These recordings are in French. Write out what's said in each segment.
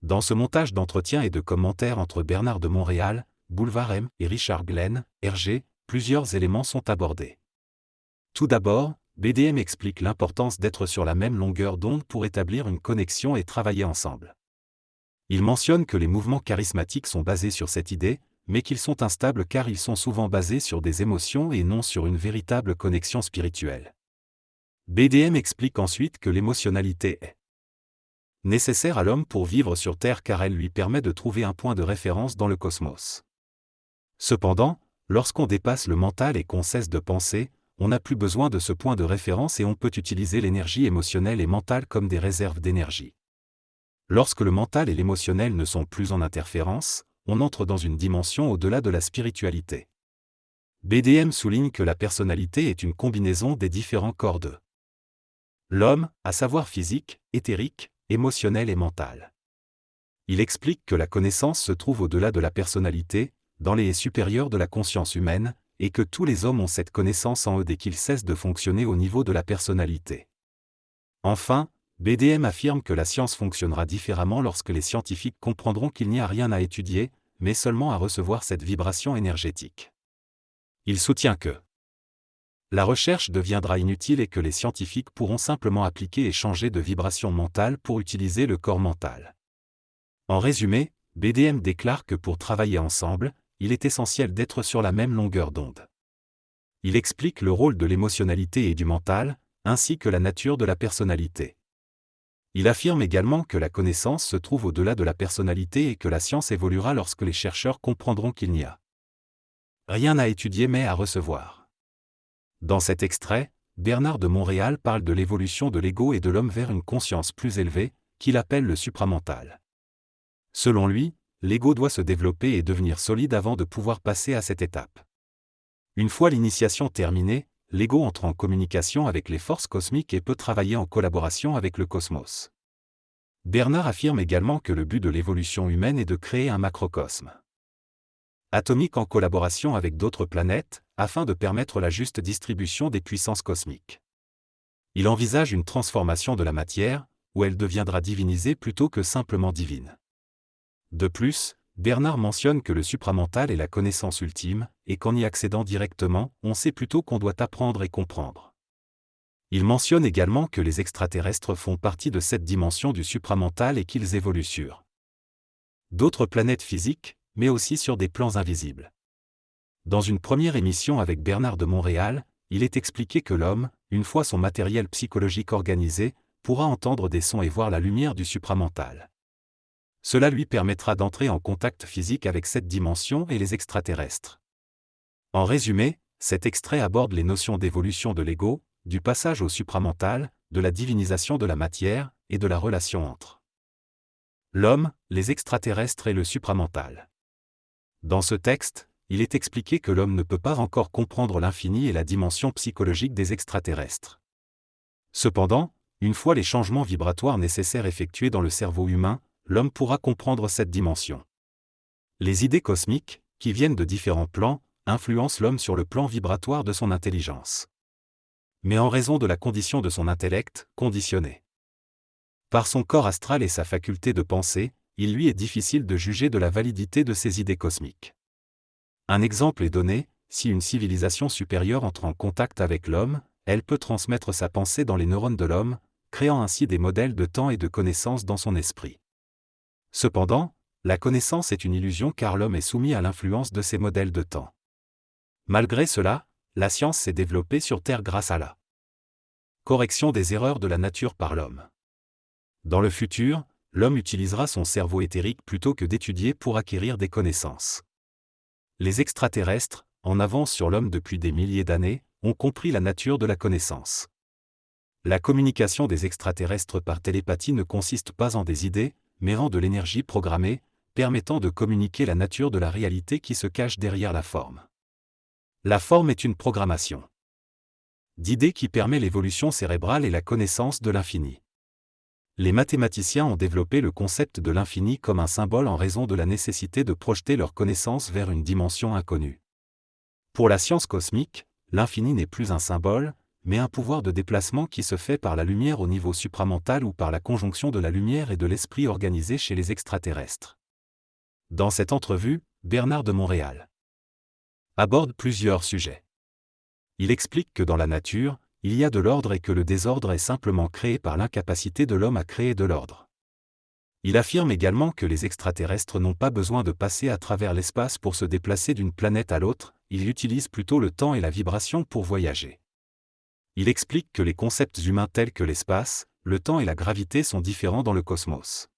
Dans ce montage d'entretiens et de commentaires entre Bernard de Montréal, Boulevard M et Richard Glenn, RG, plusieurs éléments sont abordés. Tout d'abord, BDM explique l'importance d'être sur la même longueur d'onde pour établir une connexion et travailler ensemble. Il mentionne que les mouvements charismatiques sont basés sur cette idée, mais qu'ils sont instables car ils sont souvent basés sur des émotions et non sur une véritable connexion spirituelle. BDM explique ensuite que l'émotionnalité est nécessaire à l'homme pour vivre sur Terre car elle lui permet de trouver un point de référence dans le cosmos. Cependant, lorsqu'on dépasse le mental et qu'on cesse de penser, on n'a plus besoin de ce point de référence et on peut utiliser l'énergie émotionnelle et mentale comme des réserves d'énergie. Lorsque le mental et l'émotionnel ne sont plus en interférence, on entre dans une dimension au-delà de la spiritualité. BDM souligne que la personnalité est une combinaison des différents corps de l'homme, à savoir physique, éthérique, émotionnel et mental. Il explique que la connaissance se trouve au-delà de la personnalité, dans les supérieurs de la conscience humaine, et que tous les hommes ont cette connaissance en eux dès qu'ils cessent de fonctionner au niveau de la personnalité. Enfin, BDM affirme que la science fonctionnera différemment lorsque les scientifiques comprendront qu'il n'y a rien à étudier, mais seulement à recevoir cette vibration énergétique. Il soutient que la recherche deviendra inutile et que les scientifiques pourront simplement appliquer et changer de vibration mentale pour utiliser le corps mental. En résumé, BDM déclare que pour travailler ensemble, il est essentiel d'être sur la même longueur d'onde. Il explique le rôle de l'émotionnalité et du mental, ainsi que la nature de la personnalité. Il affirme également que la connaissance se trouve au-delà de la personnalité et que la science évoluera lorsque les chercheurs comprendront qu'il n'y a rien à étudier mais à recevoir. Dans cet extrait, Bernard de Montréal parle de l'évolution de l'ego et de l'homme vers une conscience plus élevée, qu'il appelle le supramental. Selon lui, l'ego doit se développer et devenir solide avant de pouvoir passer à cette étape. Une fois l'initiation terminée, l'ego entre en communication avec les forces cosmiques et peut travailler en collaboration avec le cosmos. Bernard affirme également que le but de l'évolution humaine est de créer un macrocosme atomique en collaboration avec d'autres planètes, afin de permettre la juste distribution des puissances cosmiques. Il envisage une transformation de la matière, où elle deviendra divinisée plutôt que simplement divine. De plus, Bernard mentionne que le supramental est la connaissance ultime, et qu'en y accédant directement, on sait plutôt qu'on doit apprendre et comprendre. Il mentionne également que les extraterrestres font partie de cette dimension du supramental et qu'ils évoluent sur d'autres planètes physiques, mais aussi sur des plans invisibles. Dans une première émission avec Bernard de Montréal, il est expliqué que l'homme, une fois son matériel psychologique organisé, pourra entendre des sons et voir la lumière du supramental. Cela lui permettra d'entrer en contact physique avec cette dimension et les extraterrestres. En résumé, cet extrait aborde les notions d'évolution de l'ego, du passage au supramental, de la divinisation de la matière, et de la relation entre l'homme, les extraterrestres et le supramental. Dans ce texte, il est expliqué que l'homme ne peut pas encore comprendre l'infini et la dimension psychologique des extraterrestres. Cependant, une fois les changements vibratoires nécessaires effectués dans le cerveau humain, l'homme pourra comprendre cette dimension. Les idées cosmiques, qui viennent de différents plans, influencent l'homme sur le plan vibratoire de son intelligence. Mais en raison de la condition de son intellect, conditionné par son corps astral et sa faculté de penser, il lui est difficile de juger de la validité de ces idées cosmiques. Un exemple est donné, si une civilisation supérieure entre en contact avec l'homme, elle peut transmettre sa pensée dans les neurones de l'homme, créant ainsi des modèles de temps et de connaissance dans son esprit. Cependant, la connaissance est une illusion car l'homme est soumis à l'influence de ces modèles de temps. Malgré cela, la science s'est développée sur Terre grâce à la correction des erreurs de la nature par l'homme. Dans le futur, l'homme utilisera son cerveau éthérique plutôt que d'étudier pour acquérir des connaissances. Les extraterrestres, en avance sur l'homme depuis des milliers d'années, ont compris la nature de la connaissance. La communication des extraterrestres par télépathie ne consiste pas en des idées, mais en de l'énergie programmée, permettant de communiquer la nature de la réalité qui se cache derrière la forme. La forme est une programmation d'idées qui permet l'évolution cérébrale et la connaissance de l'infini. Les mathématiciens ont développé le concept de l'infini comme un symbole en raison de la nécessité de projeter leur connaissance vers une dimension inconnue. Pour la science cosmique, l'infini n'est plus un symbole, mais un pouvoir de déplacement qui se fait par la lumière au niveau supramental ou par la conjonction de la lumière et de l'esprit organisé chez les extraterrestres. Dans cette entrevue, Bernard de Montréal aborde plusieurs sujets. Il explique que dans la nature, il y a de l'ordre et que le désordre est simplement créé par l'incapacité de l'homme à créer de l'ordre. Il affirme également que les extraterrestres n'ont pas besoin de passer à travers l'espace pour se déplacer d'une planète à l'autre, ils utilisent plutôt le temps et la vibration pour voyager. Il explique que les concepts humains tels que l'espace, le temps et la gravité sont différents dans le cosmos.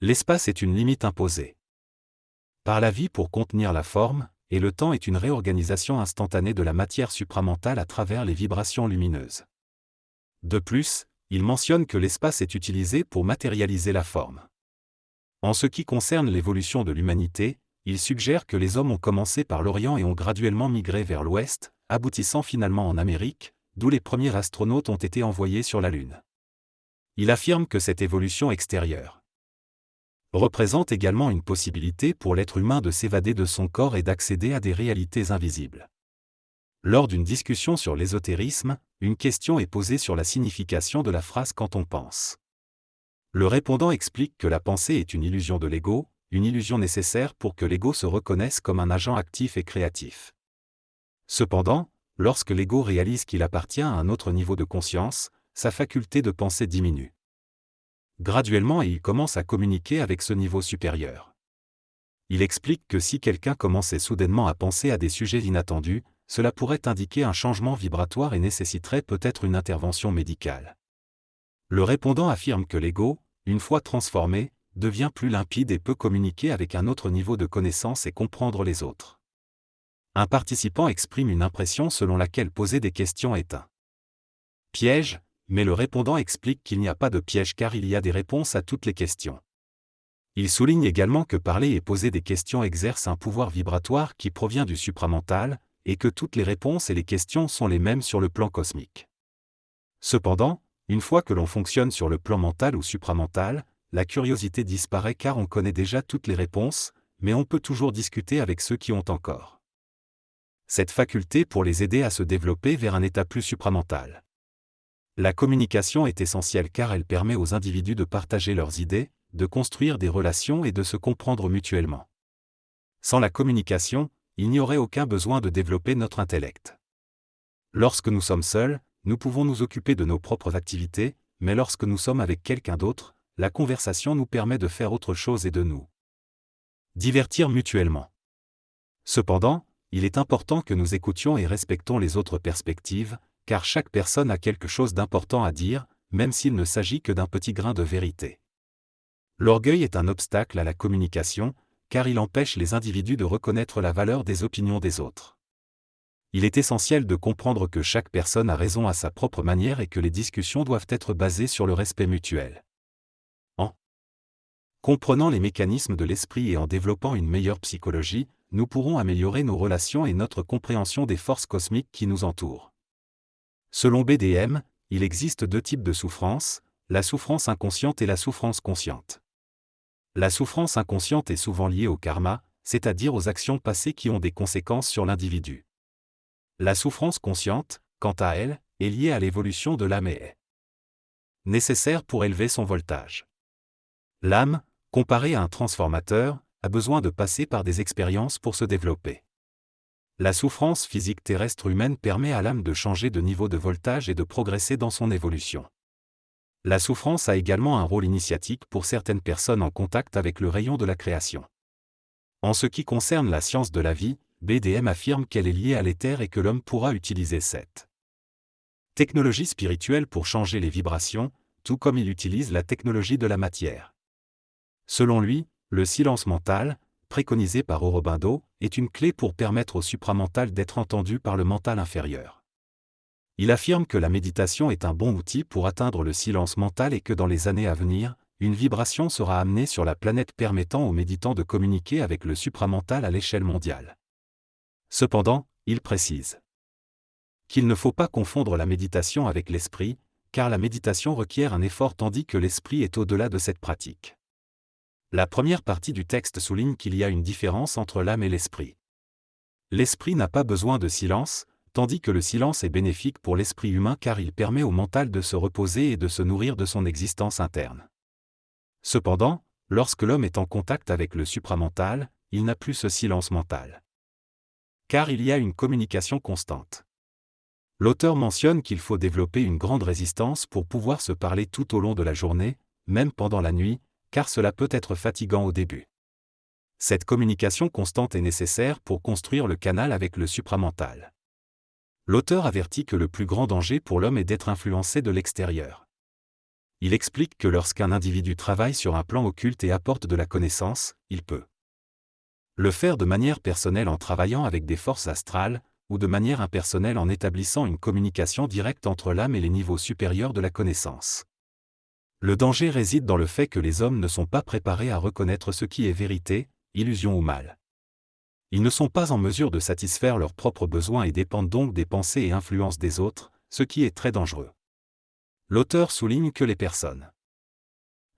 L'espace est une limite imposée par la vie pour contenir la forme, et le temps est une réorganisation instantanée de la matière supramentale à travers les vibrations lumineuses. De plus, il mentionne que l'espace est utilisé pour matérialiser la forme. En ce qui concerne l'évolution de l'humanité, il suggère que les hommes ont commencé par l'Orient et ont graduellement migré vers l'Ouest, aboutissant finalement en Amérique, d'où les premiers astronautes ont été envoyés sur la Lune. Il affirme que cette évolution extérieure représente également une possibilité pour l'être humain de s'évader de son corps et d'accéder à des réalités invisibles. Lors d'une discussion sur l'ésotérisme, une question est posée sur la signification de la phrase « quand on pense ». Le répondant explique que la pensée est une illusion de l'ego, une illusion nécessaire pour que l'ego se reconnaisse comme un agent actif et créatif. Cependant, lorsque l'ego réalise qu'il appartient à un autre niveau de conscience, sa faculté de penser diminue graduellement et il commence à communiquer avec ce niveau supérieur. Il explique que si quelqu'un commençait soudainement à penser à des sujets inattendus, cela pourrait indiquer un changement vibratoire et nécessiterait peut-être une intervention médicale. Le répondant affirme que l'ego, une fois transformé, devient plus limpide et peut communiquer avec un autre niveau de connaissance et comprendre les autres. Un participant exprime une impression selon laquelle poser des questions est un piège, mais le répondant explique qu'il n'y a pas de piège car il y a des réponses à toutes les questions. Il souligne également que parler et poser des questions exerce un pouvoir vibratoire qui provient du supramental, et que toutes les réponses et les questions sont les mêmes sur le plan cosmique. Cependant, une fois que l'on fonctionne sur le plan mental ou supramental, la curiosité disparaît car on connaît déjà toutes les réponses, mais on peut toujours discuter avec ceux qui ont encore cette faculté pour les aider à se développer vers un état plus supramental. La communication est essentielle car elle permet aux individus de partager leurs idées, de construire des relations et de se comprendre mutuellement. Sans la communication, il n'y aurait aucun besoin de développer notre intellect. Lorsque nous sommes seuls, nous pouvons nous occuper de nos propres activités, mais lorsque nous sommes avec quelqu'un d'autre, la conversation nous permet de faire autre chose et de nous divertir mutuellement. Cependant, il est important que nous écoutions et respectons les autres perspectives, car chaque personne a quelque chose d'important à dire, même s'il ne s'agit que d'un petit grain de vérité. L'orgueil est un obstacle à la communication, car il empêche les individus de reconnaître la valeur des opinions des autres. Il est essentiel de comprendre que chaque personne a raison à sa propre manière et que les discussions doivent être basées sur le respect mutuel. En comprenant les mécanismes de l'esprit et en développant une meilleure psychologie, nous pourrons améliorer nos relations et notre compréhension des forces cosmiques qui nous entourent. Selon BDM, il existe deux types de souffrance, la souffrance inconsciente et la souffrance consciente. La souffrance inconsciente est souvent liée au karma, c'est-à-dire aux actions passées qui ont des conséquences sur l'individu. La souffrance consciente, quant à elle, est liée à l'évolution de l'âme et est nécessaire pour élever son voltage. L'âme, comparée à un transformateur, a besoin de passer par des expériences pour se développer. La souffrance physique terrestre humaine permet à l'âme de changer de niveau de voltage et de progresser dans son évolution. La souffrance a également un rôle initiatique pour certaines personnes en contact avec le rayon de la création. En ce qui concerne la science de la vie, BDM affirme qu'elle est liée à l'éther et que l'homme pourra utiliser cette technologie spirituelle pour changer les vibrations, tout comme il utilise la technologie de la matière. Selon lui, le silence mental, préconisé par Aurobindo, est une clé pour permettre au supramental d'être entendu par le mental inférieur. Il affirme que la méditation est un bon outil pour atteindre le silence mental et que dans les années à venir, une vibration sera amenée sur la planète permettant aux méditants de communiquer avec le supramental à l'échelle mondiale. Cependant, il précise qu'il ne faut pas confondre la méditation avec l'esprit, car la méditation requiert un effort tandis que l'esprit est au-delà de cette pratique. La première partie du texte souligne qu'il y a une différence entre l'âme et l'esprit. L'esprit n'a pas besoin de silence, tandis que le silence est bénéfique pour l'esprit humain car il permet au mental de se reposer et de se nourrir de son existence interne. Cependant, lorsque l'homme est en contact avec le supramental, il n'a plus ce silence mental. Car il y a une communication constante. L'auteur mentionne qu'il faut développer une grande résistance pour pouvoir se parler tout au long de la journée, même pendant la nuit, car cela peut être fatigant au début. Cette communication constante est nécessaire pour construire le canal avec le supramental. L'auteur avertit que le plus grand danger pour l'homme est d'être influencé de l'extérieur. Il explique que lorsqu'un individu travaille sur un plan occulte et apporte de la connaissance, il peut le faire de manière personnelle en travaillant avec des forces astrales, ou de manière impersonnelle en établissant une communication directe entre l'âme et les niveaux supérieurs de la connaissance. Le danger réside dans le fait que les hommes ne sont pas préparés à reconnaître ce qui est vérité, illusion ou mal. Ils ne sont pas en mesure de satisfaire leurs propres besoins et dépendent donc des pensées et influences des autres, ce qui est très dangereux. L'auteur souligne que les personnes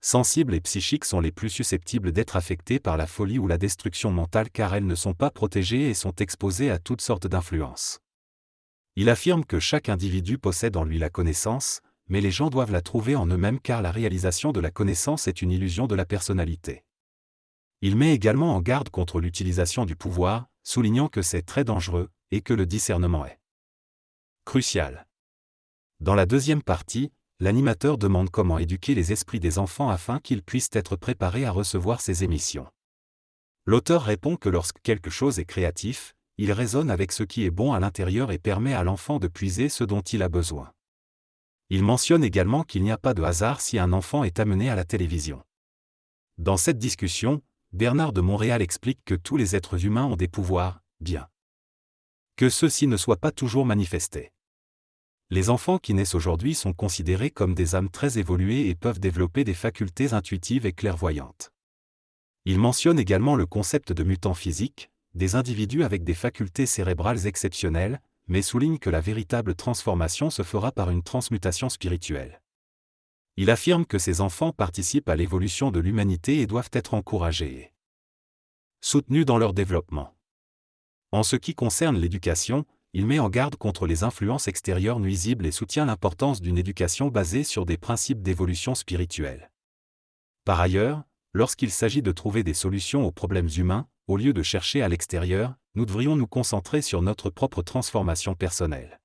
sensibles et psychiques sont les plus susceptibles d'être affectées par la folie ou la destruction mentale car elles ne sont pas protégées et sont exposées à toutes sortes d'influences. Il affirme que chaque individu possède en lui la connaissance, mais les gens doivent la trouver en eux-mêmes car la réalisation de la connaissance est une illusion de la personnalité. Il met également en garde contre l'utilisation du pouvoir, soulignant que c'est très dangereux, et que le discernement est crucial. Dans la deuxième partie, l'animateur demande comment éduquer les esprits des enfants afin qu'ils puissent être préparés à recevoir ces émissions. L'auteur répond que lorsque quelque chose est créatif, il résonne avec ce qui est bon à l'intérieur et permet à l'enfant de puiser ce dont il a besoin. Il mentionne également qu'il n'y a pas de hasard si un enfant est amené à la télévision. Dans cette discussion, Bernard de Montréal explique que tous les êtres humains ont des pouvoirs, bien que ceux-ci ne soient pas toujours manifestés. Les enfants qui naissent aujourd'hui sont considérés comme des âmes très évoluées et peuvent développer des facultés intuitives et clairvoyantes. Il mentionne également le concept de mutant physique, des individus avec des facultés cérébrales exceptionnelles, mais souligne que la véritable transformation se fera par une transmutation spirituelle. Il affirme que ces enfants participent à l'évolution de l'humanité et doivent être encouragés et soutenus dans leur développement. En ce qui concerne l'éducation, il met en garde contre les influences extérieures nuisibles et soutient l'importance d'une éducation basée sur des principes d'évolution spirituelle. Par ailleurs, lorsqu'il s'agit de trouver des solutions aux problèmes humains, au lieu de chercher à l'extérieur, nous devrions nous concentrer sur notre propre transformation personnelle.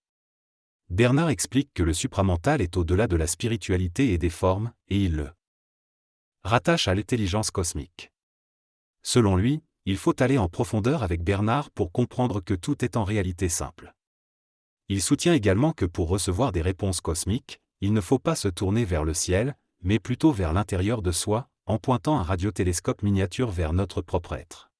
Bernard explique que le supramental est au-delà de la spiritualité et des formes, et il le rattache à l'intelligence cosmique. Selon lui, il faut aller en profondeur avec Bernard pour comprendre que tout est en réalité simple. Il soutient également que pour recevoir des réponses cosmiques, il ne faut pas se tourner vers le ciel, mais plutôt vers l'intérieur de soi, en pointant un radiotélescope miniature vers notre propre être.